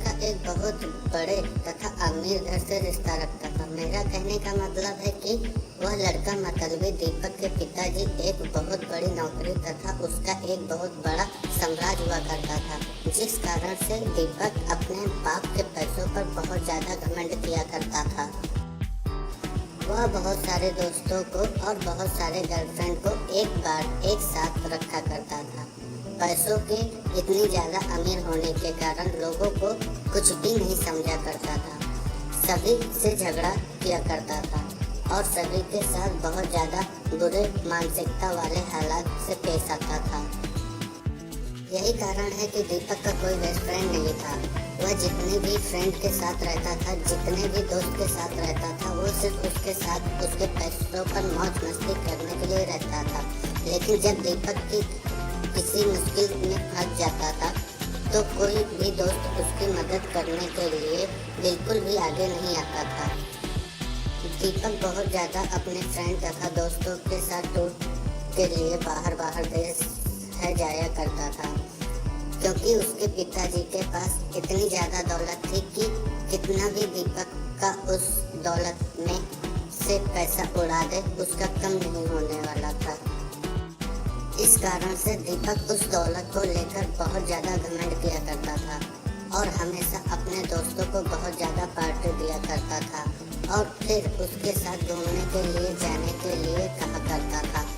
लड़का एक बहुत बड़े तथा अमीर घर से रिश्ता रखता था। मेरा कहने का मतलब है कि वह लड़का मतलबी दीपक के पिताजी एक बहुत बड़ी नौकरी तथा उसका एक बहुत बड़ा साम्राज्य हुआ करता था, जिस कारण से दीपक अपने बाप के पैसों पर बहुत ज़्यादा घमंड किया करता था। वह बहुत सारे दोस्तों को और बहुत सारे गर्लफ्रेंड को एक साथ रखा करता था। पैसों के इतनी ज़्यादा अमीर होने के कारण लोगों को कुछ भी नहीं समझा करता था, सभी से झगड़ा किया करता था और सभी के साथ बहुत ज़्यादा बुरे मानसिकता वाले हालात से पेश आता था। यही कारण है कि दीपक का कोई बेस्ट फ्रेंड नहीं था। वह जितने भी फ्रेंड के साथ रहता था, जितने भी दोस्त के साथ रहता था, वो सिर्फ उसके साथ उसके पैसों पर मौज मस्ती करने के लिए रहता था। लेकिन जब दीपक की किसी मुश्किल में फंस जाता था तो कोई भी दोस्त उसकी मदद करने के लिए बिल्कुल भी आगे नहीं आता था। दीपक बहुत ज़्यादा अपने फ्रेंड तथा दोस्तों के साथ टूर के लिए बाहर देश जाया करता था, क्योंकि उसके पिताजी के पास इतनी ज़्यादा दौलत थी कि कितना भी दीपक का उस दौलत में से पैसा उड़ा दे उसका कम नहीं होने वाला था। इस कारण से दीपक उस दौलत को लेकर बहुत ज़्यादा घमंड किया करता था और हमेशा अपने दोस्तों को बहुत ज़्यादा पार्टी दिया करता था और फिर उसके साथ घूमने के लिए जाने के लिए कहा करता था।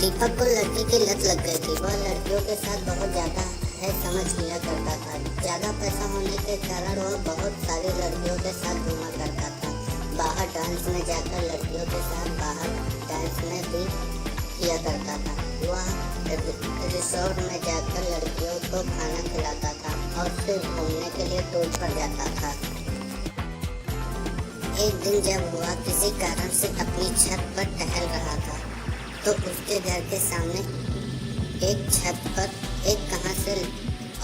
दीपक को लड़की की लत लग गई थी। वह लड़कियों के साथ बहुत ज़्यादा समझ लिया करता था। ज़्यादा पैसा होने के कारण वह बहुत सारी लड़कियों के साथ घूमा करता था। बाहर डांस में जाकर लड़कियों के साथ बाहर डांस में भी किया करता था। वह रिसोर्ट में जाकर लड़कियों को खाना खिलाता था और फिर घूमने के लिए टूर पर जाता था। एक दिन जब वह किसी कारण से अपनी छत पर टहल रहा था तो उसके घर के सामने एक छत पर एक कहां से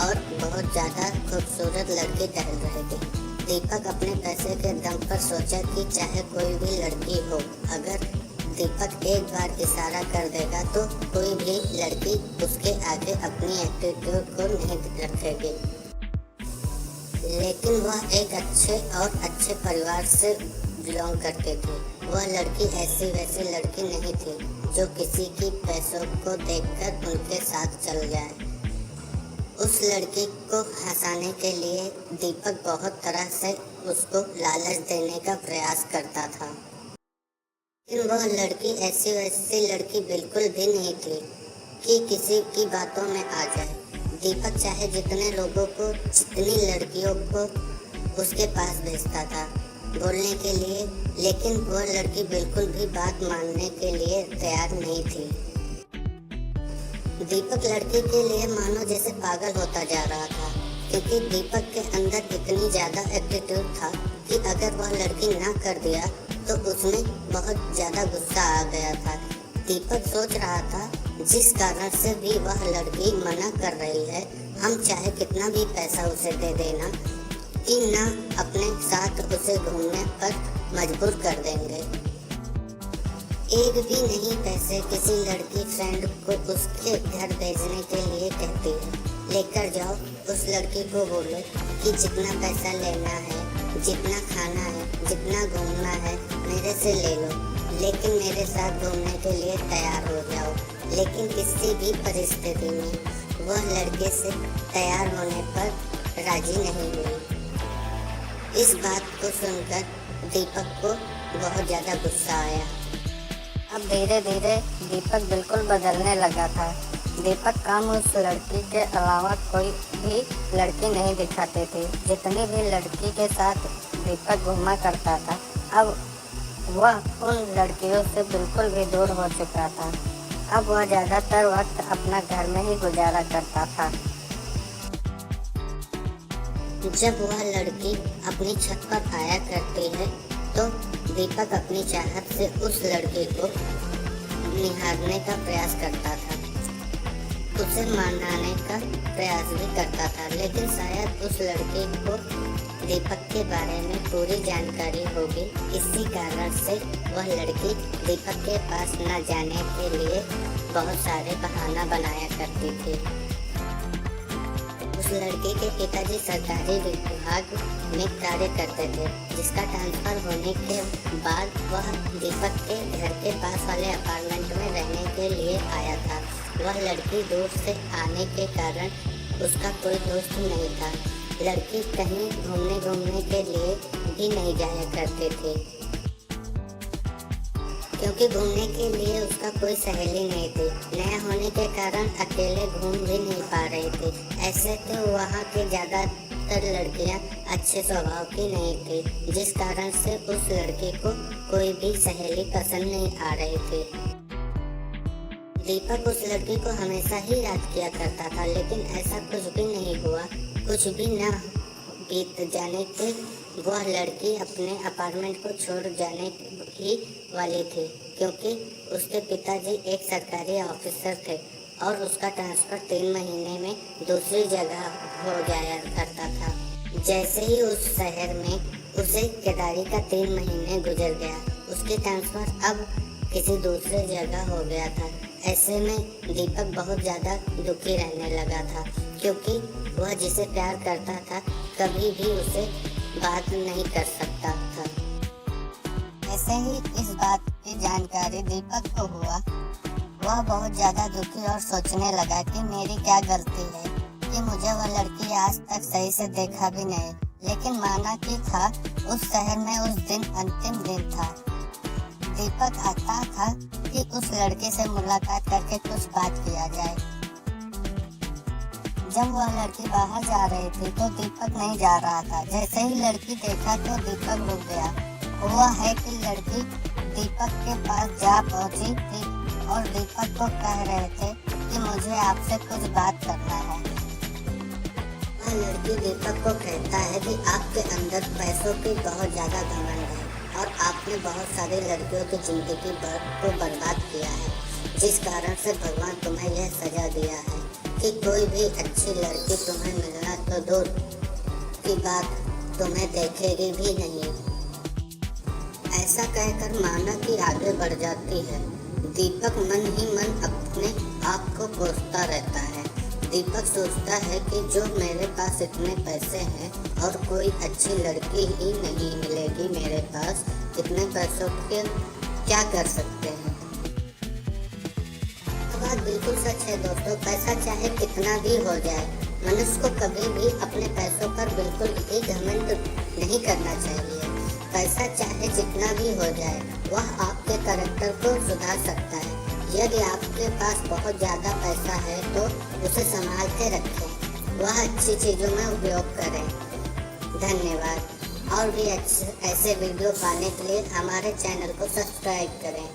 और बहुत ज़्यादा खूबसूरत लड़की टहल रही थी। दीपक अपने पैसे के दम पर सोचा कि चाहे कोई भी लड़की हो, अगर दीपक एक बार इशारा कर देगा तो कोई भी लड़की उसके आगे अपनी एटीट्यूड को नहीं रखेगी। लेकिन वह एक अच्छे परिवार से बिलोंग करती थी। वह लड़की ऐसी वैसी लड़की नहीं थी जो किसी की पैसों को देखकर उनके साथ चल जाए। उस लड़की को हंसाने के लिए दीपक बहुत तरह से उसको लालच देने का प्रयास करता था, लेकिन वह लड़की ऐसी वैसी लड़की बिल्कुल भी नहीं थी कि किसी की बातों में आ जाए। दीपक चाहे जितने लोगों को, जितनी लड़कियों को उसके पास भेजता था बोलने के लिए, लेकिन वह लड़की बिल्कुल भी बात मानने के लिए तैयार नहीं थी। दीपक लड़की के लिए मानो जैसे पागल होता जा रहा था, क्योंकि दीपक के अंदर इतनी ज़्यादा एटीट्यूड था कि अगर वह लड़की ना कर दिया तो उसमें बहुत ज़्यादा गुस्सा आ गया था। दीपक सोच रहा था जिस कारण से भी वह लड़की मना कर रही है, हम चाहे कितना भी पैसा उसे दे देना कि ना अपने साथ उसे घूमने पर मजबूर कर देंगे। एक भी नहीं पैसे किसी लड़की फ्रेंड को उसके घर भेजने के लिए कहती है। लेकर जाओ, उस लड़की को बोलो कि जितना पैसा लेना है, जितना खाना है, जितना घूमना है मेरे से ले लो, लेकिन मेरे साथ घूमने के लिए तैयार हो जाओ। लेकिन किसी भी परिस्थिति में वह लड़के से तैयार होने पर राजी नहीं हुई। इस बात को सुनकर दीपक को बहुत ज़्यादा गुस्सा आया। अब धीरे धीरे दीपक बिल्कुल बदलने लगा था। दीपक काम उस लड़की के अलावा कोई भी लड़की नहीं दिखाते थे। जितनी भी लड़की के साथ दीपक घूमा करता था, अब वह उन लड़कियों से बिल्कुल भी दूर हो चुका था। अब वह ज़्यादातर वक्त अपना घर में ही गुजारा करता था। जब वह लड़की अपनी छत पर आया करती है तो दीपक अपनी चाहत से उस लड़की को निहारने का प्रयास करता था, उसे मनाने का प्रयास भी करता था। लेकिन शायद उस लड़की को दीपक के बारे में पूरी जानकारी होगी, इसी कारण से वह लड़की दीपक के पास न जाने के लिए बहुत सारे बहाना बनाया करती थी। उस लड़की के पिताजी सरकारी विभाग में कार्य करते थे, जिसका ट्रांसफर होने के बाद वह दीपक के घर के पास वाले अपार्टमेंट में रहने के लिए आया था। वह लड़की दूर से आने के कारण उसका कोई दोस्त नहीं था। लड़की कहीं घूमने के लिए भी नहीं जाया करती थी, क्योंकि घूमने के लिए उसका कोई सहेली नहीं थी। नया होने के कारण अकेले घूम भी नहीं पा रही थी। ऐसे तो वहाँ की ज़्यादातर लड़कियाँ अच्छे स्वभाव की नहीं थी, जिस कारण से उस लड़की को कोई भी सहेली पसंद नहीं आ रही थी। दीपक उस लड़की को हमेशा ही याद किया करता था, लेकिन ऐसा कुछ भी नहीं हुआ। कुछ भी न बीत जाने के वह लड़की अपने अपार्टमेंट को छोड़ जाने ही वाली थी, क्योंकि उसके पिताजी एक सरकारी ऑफिसर थे और उसका ट्रांसफ़र 3 महीने में दूसरी जगह हो जाया करता था। जैसे ही उस शहर में उसे केदारी का 3 महीने गुजर गया, उसकी ट्रांसफ़र अब किसी दूसरी जगह हो गया था। ऐसे में दीपक बहुत ज़्यादा दुखी रहने लगा था, क्योंकि वह जिसे प्यार करता था कभी भी उसे बात नहीं कर सकता था। ऐसे ही इस बात की जानकारी दीपक को हुआ। वह बहुत ज़्यादा दुखी और सोचने लगा कि मेरी क्या गलती है कि मुझे वह लड़की आज तक सही से देखा भी नहीं। लेकिन माना कि था, उस शहर में उस दिन अंतिम दिन था। दीपक आता था कि उस लड़के से मुलाकात करके कुछ बात किया जाए। जब वह लड़की बाहर जा रही थी तो दीपक नहीं जा रहा था। जैसे ही लड़की देखा तो दीपक रुक गया। हुआ है कि लड़की दीपक के पास जा पहुंची थी और दीपक को कह रहे थे कि मुझे आपसे कुछ बात करना है। वह लड़की दीपक को कहता है कि आपके अंदर पैसों की बहुत ज़्यादा घमंड है और आपने बहुत सारी लड़कियों की जिंदगी को बर्बाद किया है, जिस कारण से भगवान तुम्हें यह सजा दिया है कि कोई भी अच्छी लड़की तुम्हें मिलना तो दूर की बात तुम्हें देखेगी भी नहीं। ऐसा कहकर माना कि आगे बढ़ जाती है। दीपक मन ही मन अपने आप को कोसता रहता है। दीपक सोचता है कि जो मेरे पास इतने पैसे हैं और कोई अच्छी लड़की ही नहीं मिलेगी मेरे पास, इतने पैसों के क्या कर सकते हैं। बात बिल्कुल सच है दोस्तों। पैसा चाहे कितना भी हो जाए, मनुष्य को कभी भी अपने पैसों पर बिल्कुल भी घमंड नहीं करना चाहिए। पैसा चाहे जितना भी हो जाए, वह आपके कैरेक्टर को सुधार सकता है। यदि आपके पास बहुत ज़्यादा पैसा है तो उसे संभाल के रखें, वह अच्छी चीज़ों में उपयोग करें। धन्यवाद। और भी ऐसे वीडियो पाने के लिए हमारे चैनल को सब्सक्राइब करें।